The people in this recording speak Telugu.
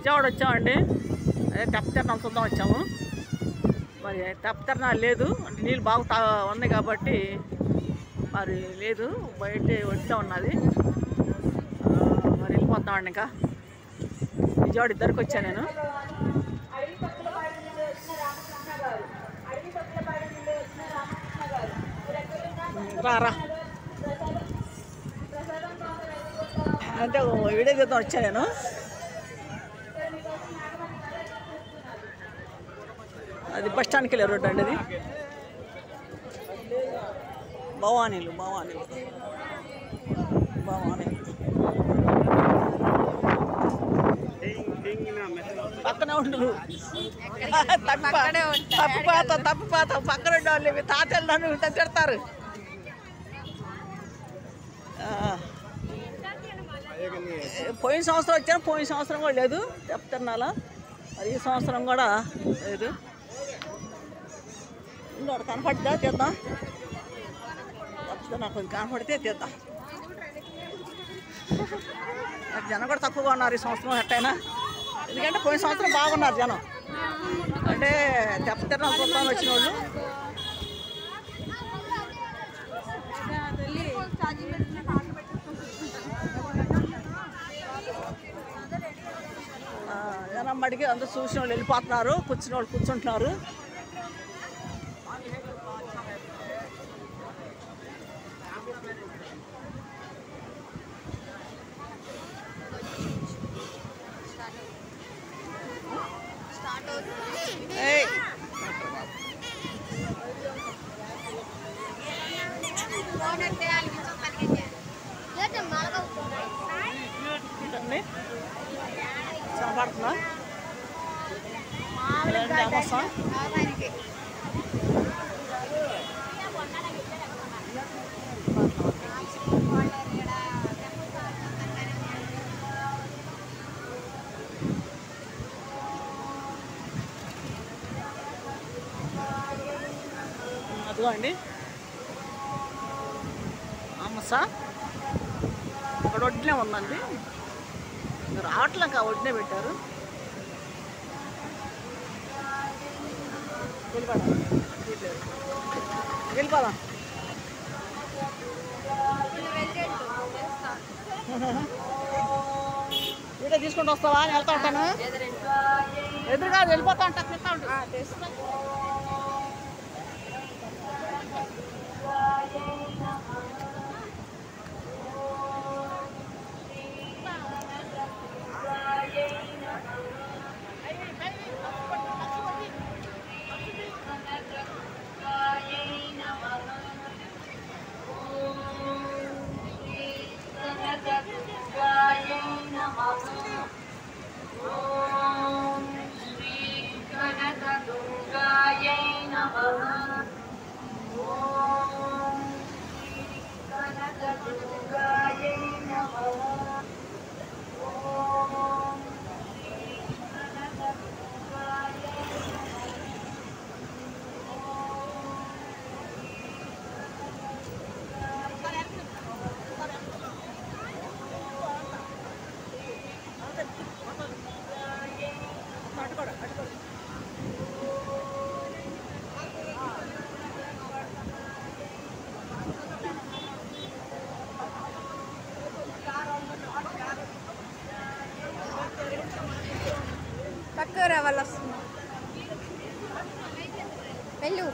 విజయవాడ వచ్చామండి. అదే తెప్పతిరణాలు చూద్దాం వచ్చాము. మరి తెప్పతిరణాలు లేదు అంటే నీళ్ళు బాగా ఉన్నాయి కాబట్టి మరి లేదు, బయట ఒడిలో ఉన్నది. మరి వెళ్ళిపోతామండి. ఇంకా విజయవాడ ఇద్దరికి వచ్చాను నేను. రా అంటే వీడియో తీద్దాం వచ్చాను నేను. అది బస్ స్టాండ్కి వెళ్ళే రోడ్డు అండి. అది భవానీలు పక్కనే ఉండరు. తప్పిపోతాం పక్కన ఉండేవాళ్ళు తాతలు నన్ను తిడతారు. పోయిన సంవత్సరం వచ్చాను, పోయిన సంవత్సరం కూడా లేదు తెప్పతిరణాల. మరి ఈ సంవత్సరం కూడా లేదు. ఇంకోటి కనపడితే తీద్దాం, తప్పితే నాకు కొంచెం కనపడితే తీద్దాం. జనం కూడా తక్కువగా ఉన్నారు ఈ సంవత్సరం ఎట్టయినా, ఎందుకంటే పోయిన సంవత్సరం బాగున్నారు జనం. అంటే తెప్పతిరణాలు చూద్దాం వచ్చిన వాళ్ళు. జనం మడికి అందరూ చూసిన వాళ్ళు వెళ్ళిపోతున్నారు, కూర్చున్న వాళ్ళు కూర్చుంటున్నారు. పడుతుందా అదిగో అండి అమ్మసా ఇక్కడ ఒడ్నే ఉందండి. రావట్లేక ఒడ్నే పెట్టారు. వెళ్ళిపోదాం. వీడియో తీసుకుంటూ వస్తావా? వెళ్తా ఉంటాను. ఎదురుగా వెళ్ళిపోతా ఉంటా. పక్క రావాలి వస్తుంది వెళ్ళు.